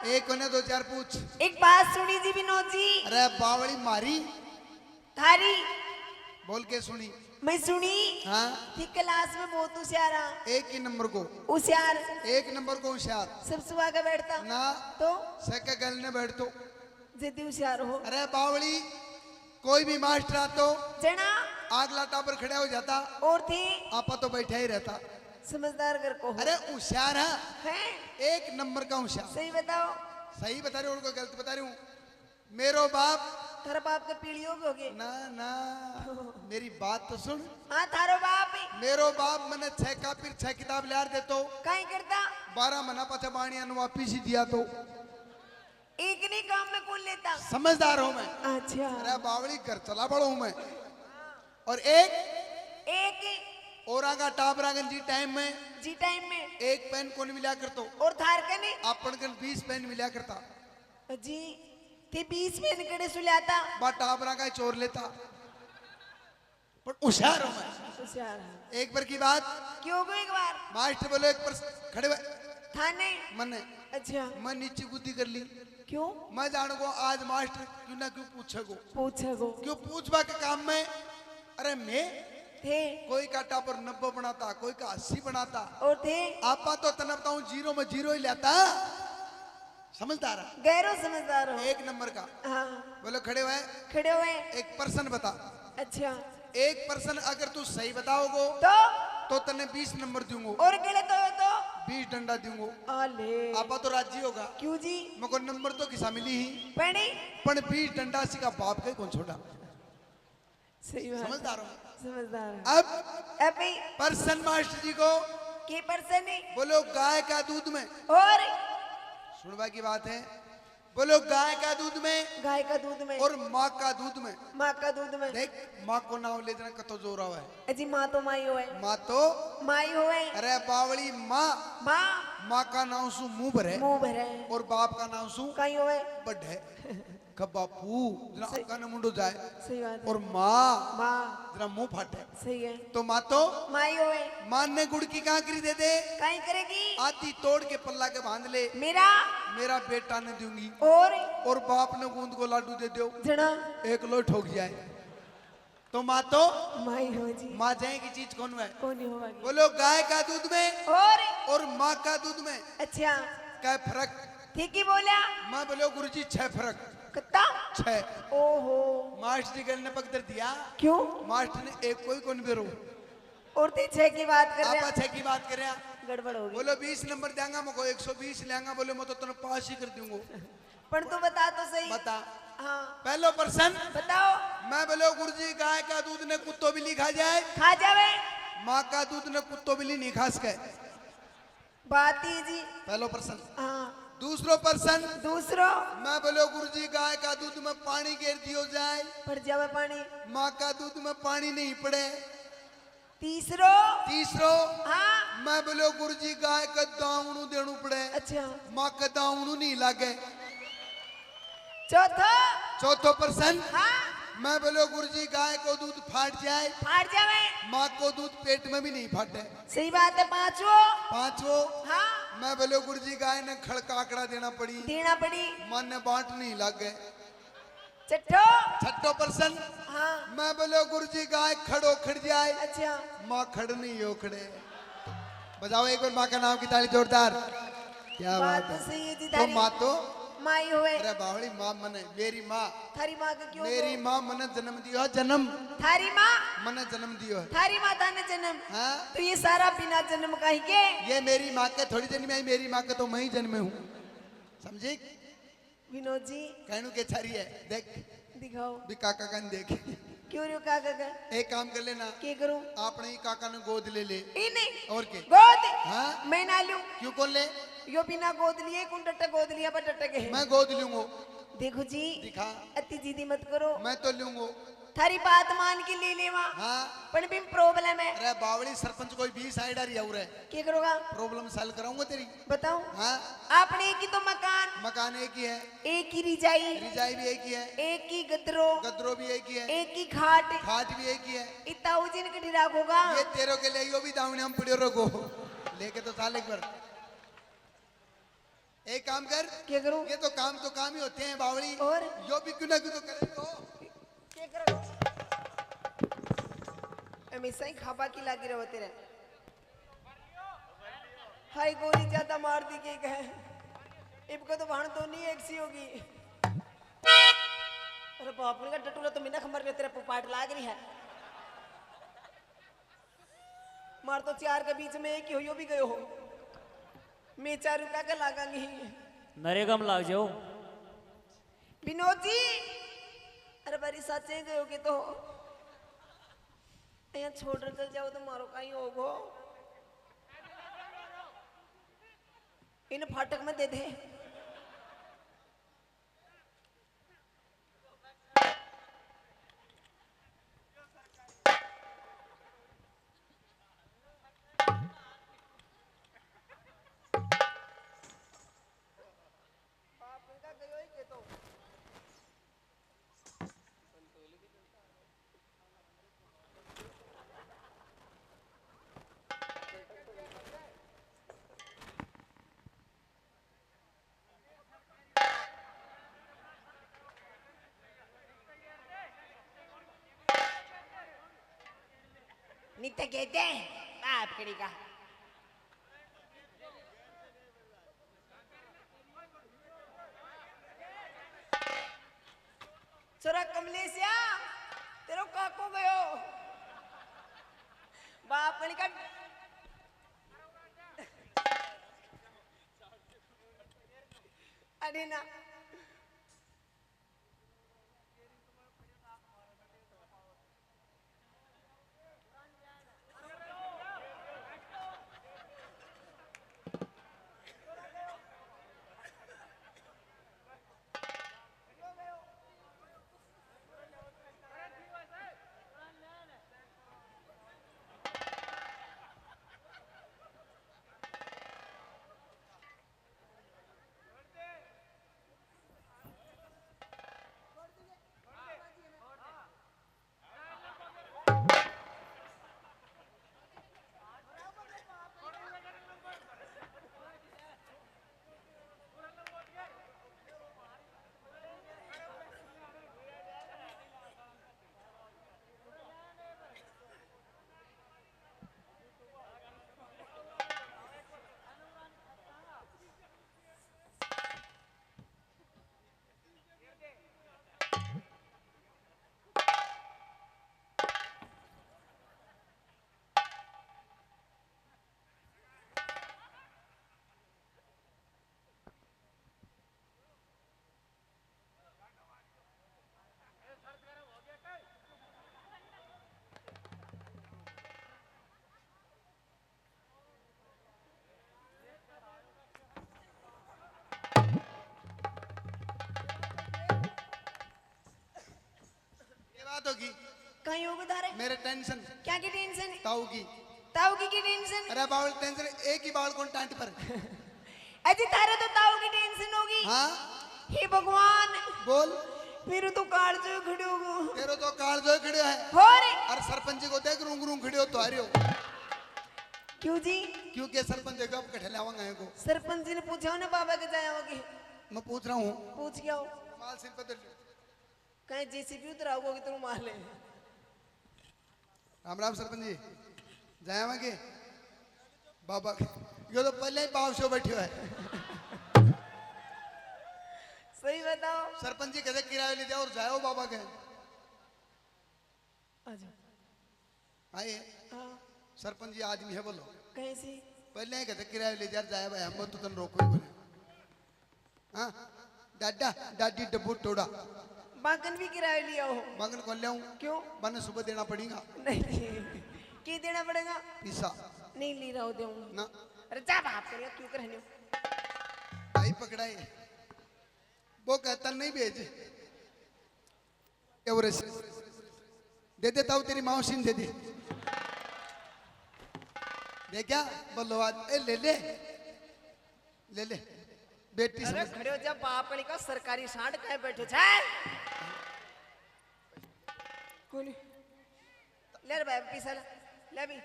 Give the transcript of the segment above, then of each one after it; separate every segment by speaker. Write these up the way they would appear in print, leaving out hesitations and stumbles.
Speaker 1: एक कोने दो चार पूछ।
Speaker 2: एक बात सुनी जी विनोद जी।
Speaker 1: अरे बावली मारी
Speaker 2: थारी
Speaker 1: बोल के सुनी।
Speaker 2: मैं सुनी।
Speaker 1: हाँ
Speaker 2: थी क्लास में बहुत होशियार।
Speaker 1: एक ही नंबर को
Speaker 2: होशियार
Speaker 1: एक नंबर को होशियार
Speaker 2: सबसे आगे बैठता
Speaker 1: ना
Speaker 2: तो
Speaker 1: सके गलने बैठतो।
Speaker 2: जिद्दी होशियार हो।
Speaker 1: अरे बावली कोई भी मास्टर आतो
Speaker 2: जना
Speaker 1: आगला टापर खड़ा हो जाता
Speaker 2: और थी
Speaker 1: आपा तो बैठा ही रहता।
Speaker 2: समझदार घर को हो।
Speaker 1: अरे होशियार है
Speaker 2: हैं
Speaker 1: एक नंबर का होशियार।
Speaker 2: सही बताओ।
Speaker 1: सही बता रही हूँ उनको गलत बता रही हूँ। मेरो बाप
Speaker 2: थारा बाप के पीढ़ियों के हो गए
Speaker 1: ना ना मेरी बात तो सुन।
Speaker 2: हाँ थारो बाप
Speaker 1: मेरो बाप मैंने 6 कापी 6 किताब लिया देतो
Speaker 2: कहीं करता
Speaker 1: 12 महीना पाछा बाणिया वापिस ही दिया तो
Speaker 2: एक नहीं काम में कौन लेता।
Speaker 1: समझदार हूं मैं।
Speaker 2: अच्छा
Speaker 1: अरे बावली घर चला बड़ा हूं मैं। और एक और आगा टाबरागन जी टाइम में एक पेन कौन मिला करतो
Speaker 2: और थार के नहीं
Speaker 1: अपन कन 20 पेन मिला करता
Speaker 2: जी थे 20 में निकड़े सुलाता
Speaker 1: बा टाबरा का चोर लेता। पर होशियार हूं मैं।
Speaker 2: होशियार है।
Speaker 1: एक बार की बात
Speaker 2: क्यों गो एक बार
Speaker 1: मास्टर बोले एक पर खड़े हुए
Speaker 2: थाने
Speaker 1: मने
Speaker 2: अच्छा
Speaker 1: मैं नीचे गुद्दी कर ली।
Speaker 2: क्यों
Speaker 1: मैं जान को आज मास्टर क्यों ना क्यों पूछेगो क्यों पूछवा के काम में। अरे मैं
Speaker 2: थे
Speaker 1: कोई का टापर 90 बनाता कोई का 80 बनाता
Speaker 2: और थे
Speaker 1: आपा तो तनबता हूँ 0 में 0 ही लेता। समझदार
Speaker 2: गैरो समझदार हो।
Speaker 1: एक नंबर का।
Speaker 2: हाँ
Speaker 1: बोलो खड़े
Speaker 2: हुए
Speaker 1: एक पर्सन बता।
Speaker 2: अच्छा
Speaker 1: एक पर्सन अगर तू सही बताओगो तो तने 20 नंबर दूंगो
Speaker 2: और गलत हो तो
Speaker 1: 20 डंडा दूंगो।
Speaker 2: आले
Speaker 1: आपा तो राजी होगा
Speaker 2: क्यों जी
Speaker 1: मको नंबर तो किसा मिली ही
Speaker 2: पढ़ी
Speaker 1: पण 20 डंडा सी का बाप के कौन छोड़ा।
Speaker 2: सही बात
Speaker 1: समझदार हो।
Speaker 2: समझदार
Speaker 1: अब पर्सन मास्टर जी को
Speaker 2: के पर्सन है
Speaker 1: बोलो गाय का दूध में
Speaker 2: और
Speaker 1: सुनवा की बात है बोलो गाय का दूध में और माँ का दूध में देख माँ को नाम ले देना कतो जोर आवा है।
Speaker 2: अजी माँ तो माई होए माई होए।
Speaker 1: अरे बावली
Speaker 2: माँ
Speaker 1: माँ का नाम सु मुंह भरे और बाप का नाम सु
Speaker 2: कहीं होए
Speaker 1: बढ़े कब बापू जना आपका ना मुंडो जाए
Speaker 2: सही बात
Speaker 1: और माँ जना मुंह फाटे
Speaker 2: सही है
Speaker 1: तो माँ तो
Speaker 2: माई होए।
Speaker 1: माँ ने गुड़ की कांकरी दे दे
Speaker 2: कहीं करेगी
Speaker 1: आधी तोड़ के पल्ला के बांध ले मेरा बेटा ने दूंगी और बाप ने गूंद को लाडू दे दो
Speaker 2: जना
Speaker 1: एक लो ठोक जाए तो माँ तो
Speaker 2: माई हो जी।
Speaker 1: माँ जाएगी चीज कौन है
Speaker 2: बोलो
Speaker 1: गाय का दूध में और माँ का दूध में
Speaker 2: अच्छा
Speaker 1: क्या फर्क।
Speaker 2: ठीक ही बोला
Speaker 1: मैं बोलो गुरुजी 6 फर्क
Speaker 2: कितना
Speaker 1: 6।
Speaker 2: ओहो
Speaker 1: मास्टर जी ने पकड़ दिया
Speaker 2: क्यों
Speaker 1: मास्टर ने एक कोई कौन बेरो
Speaker 2: और 6 की बात कर रहा
Speaker 1: 6 की बात कर रहा
Speaker 2: गड़बड़ होगी।
Speaker 1: बोलो 20 नंबर देंगा मुझको 120 लेंगा बोले मैं तो तुम पास ही कर दूंगा।
Speaker 2: पर तू बता तो सही
Speaker 1: बता
Speaker 2: हाँ
Speaker 1: पहलो पर्सन
Speaker 2: बताओ।
Speaker 1: मैं बोलो गुरुजी गाय का दूध ने कुत्तो बिल्ली खा जाए
Speaker 2: खा जावे
Speaker 1: माँ का दूध ने कुत्तो बिल्ली नहीं खा सके
Speaker 2: बात ही जी।
Speaker 1: पहलो पर्सन।
Speaker 2: हाँ
Speaker 1: दूसरो पर्सन मैं बोलो गुरुजी गाय का दूध में पानी गिर दियो जाए
Speaker 2: पड़ जावे पानी
Speaker 1: माँ का दूध में पानी नहीं पड़े।
Speaker 2: तीसरो हाँ
Speaker 1: मैं बोलो गुरुजी गाय का दावणू देणू पड़े
Speaker 2: अच्छा
Speaker 1: माँ का दावणू नहीं लागे।
Speaker 2: चौथो
Speaker 1: पर्सन
Speaker 2: हाँ
Speaker 1: मैं बोलो गुरुजी गाय को दूध फाट जावे माँ को दूध पेट में भी नहीं फाटे।
Speaker 2: सही बात है। पांचवो
Speaker 1: हाँ मैं बोलो गुरुजी गाय ने खड़का आंकड़ा देना पड़ी माँ ने बांट नहीं लागे। छठो पर्सन
Speaker 2: हाँ
Speaker 1: मैं बोलो गुरुजी गाय खड़ो खड़ जाए
Speaker 2: अच्छा
Speaker 1: माँ खड़ नहीं हो खड़े। बजाओ एक बार माँ का नाम की ताली जोरदार। क्या बात है। तो माँ तो
Speaker 2: माई होए।
Speaker 1: अरे बावड़ी माँ मने मेरी माँ
Speaker 2: थारी माँ का क्यों
Speaker 1: मेरी माँ मने जन्म दियो जन्म
Speaker 2: थारी माँ
Speaker 1: मने जन्म दियो
Speaker 2: थारी माता ने जन्म
Speaker 1: हाँ
Speaker 2: तो ये सारा बिना जन्म का ही के
Speaker 1: ये मेरी माँ के थोड़ी जन्म आई मेरी माँ के तो मैं ही जन्मे हूँ समझे।
Speaker 2: विनोद जी
Speaker 1: कहनू के छारी है देख
Speaker 2: दिखाओ
Speaker 1: भी काका का देख
Speaker 2: क्यों रे काका का
Speaker 1: एक काम कर लेना
Speaker 2: क्या करूं
Speaker 1: आपने ही काका ने गोद ले
Speaker 2: नहीं
Speaker 1: और के
Speaker 2: गोद
Speaker 1: हाँ
Speaker 2: मैं ना लूं
Speaker 1: क्यों कौन ले
Speaker 2: यो बिना गोद लिए कौन टट्टा गोद लिया पर टट्टा के
Speaker 1: मैं गोद लूंगा।
Speaker 2: देखो जी
Speaker 1: दिखा
Speaker 2: अति जिदी मत करो
Speaker 1: मैं तो लूंगा
Speaker 2: थारी बात मान के ले लेवा
Speaker 1: हाँ
Speaker 2: पर भी प्रॉब्लम है।
Speaker 1: अरे बावड़ी सरपंच कोई 20 साइड आ रही है
Speaker 2: क्या करोगा
Speaker 1: प्रॉब्लम सॉल्व कराऊंगा तेरी
Speaker 2: बताओ।
Speaker 1: हाँ
Speaker 2: आपने एक ही तो
Speaker 1: मकान एक ही है
Speaker 2: एक ही रिजाई
Speaker 1: भी एक ही है
Speaker 2: एक ही गदरो
Speaker 1: भी एक ही है
Speaker 2: एक ही खाट
Speaker 1: भी एक ही है।
Speaker 2: इतना उजिन कटी राखोगा
Speaker 1: ये तेरो के लिए यो भी दावणी हम पड़ियो रखो लेके तो साल एक बार एक काम कर,
Speaker 2: क्या करूं?
Speaker 1: ये तो काम ही होते हैं बावड़ी,
Speaker 2: और
Speaker 1: यो भी क्यों ना क्यों तो करे तो
Speaker 2: क्या करो? हमेशा ही खाबा की लागी रहो तेरे। हाय गोली ज्यादा मार दी के कहे इबको तो भाण तो नहीं एक सी होगी। अरे बाप रे का टटूरा तो मीना खमर में तेरे पुपाट लाग रही है। मार तो चार के बीच में एक ही हो, यो भी गयो हो। मैं 4 रुपया का लागांगी।
Speaker 3: नरेगा में लाग जाओ।
Speaker 2: विनोद जी, अरे बारी साचे गयो के तो यहाँ छोड़ चल जाओ तो मारो कहीं होगो। इन फाटक में दे दे। नित्य कहते बाप कड़ी का छोरा कमलेशिया तेरो काको गयो बाप कड़ी का। अरे ना
Speaker 1: बात होगी
Speaker 2: कहीं होगा धारे
Speaker 1: मेरे टेंशन
Speaker 2: क्या की टेंशन
Speaker 1: ताऊ की
Speaker 2: की टेंशन।
Speaker 1: अरे बावल टेंशन एक ही बाल कौन टांट पर
Speaker 2: अजी तारे तो ताऊ की टेंशन होगी।
Speaker 1: हाँ
Speaker 2: हे भगवान
Speaker 1: बोल
Speaker 2: मेरे तो कार जो खड़े हो
Speaker 1: तेरो तो काल जो खड़े है
Speaker 2: हो रे।
Speaker 1: अरे सरपंच को देख रूंग रूंग खड़े हो तो आ रहे हो
Speaker 2: क्यों जी?
Speaker 1: क्योंकि सरपंच देखो अब कठे लावांगा है को
Speaker 2: सरपंच जी ने पूछा ना बाबा के जाया होगी।
Speaker 1: मैं पूछ रहा हूँ
Speaker 2: पूछ क्या हो
Speaker 1: माल सिर पर
Speaker 2: कहीं जेसीबी उतरा होगा कि तुम मार ले।
Speaker 1: राम राम सरपंच जी जाया के बाबा यो तो पहले ही पाव से बैठे है।
Speaker 2: सही बताओ
Speaker 1: सरपंच जी कहते किराया ले जाओ और जाओ बाबा के आए
Speaker 2: हाँ
Speaker 1: सरपंच जी आदमी है बोलो
Speaker 2: कैसी
Speaker 1: पहले ही कहते किराया ले जा जाए भाई हम तो तन रोको ही बोले हाँ दादा दादी डब्बू टोड़ा
Speaker 2: बागन भी किराया लिया हो।
Speaker 1: बागन कौन ले आऊं
Speaker 2: क्यों?
Speaker 1: बने सुबह देना पड़ेगा
Speaker 2: नहीं क्या देना पड़ेगा?
Speaker 1: पैसा
Speaker 2: नहीं ली रहा दूंगा
Speaker 1: ना
Speaker 2: अरे जा बाप करिए क्यों करने
Speaker 1: भाई पकड़ाए वो कहता नहीं भेज एवरेस्ट दे देता हूँ तेरी माओसिन दे दे दे क्या बोलो आज ए ले ले ले ले बेटी
Speaker 2: अरे
Speaker 1: समझ
Speaker 2: खड़े हो जा बाप का सरकारी सांड कहे बैठो छे कोनी ले रे भाई पीसा ले भी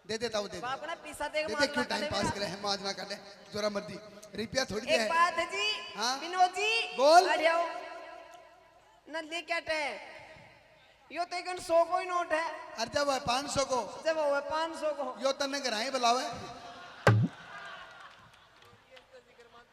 Speaker 1: दे देता हूँ दे
Speaker 2: बाप ना पीसा दे
Speaker 1: दे क्यों टाइम पास करे है माज ना काटे जोरा मर्दी रुपया थोड़ी
Speaker 2: एक
Speaker 1: दे
Speaker 2: बात है जी।
Speaker 1: हाँ?
Speaker 2: विनोद जी
Speaker 1: बोल।
Speaker 2: आ जाओ न ले क्या टे यो तो एक 100 को ही नोट है।
Speaker 1: अरे जब 500 को
Speaker 2: जब वो 500 को
Speaker 1: यो तने कराए बुलावे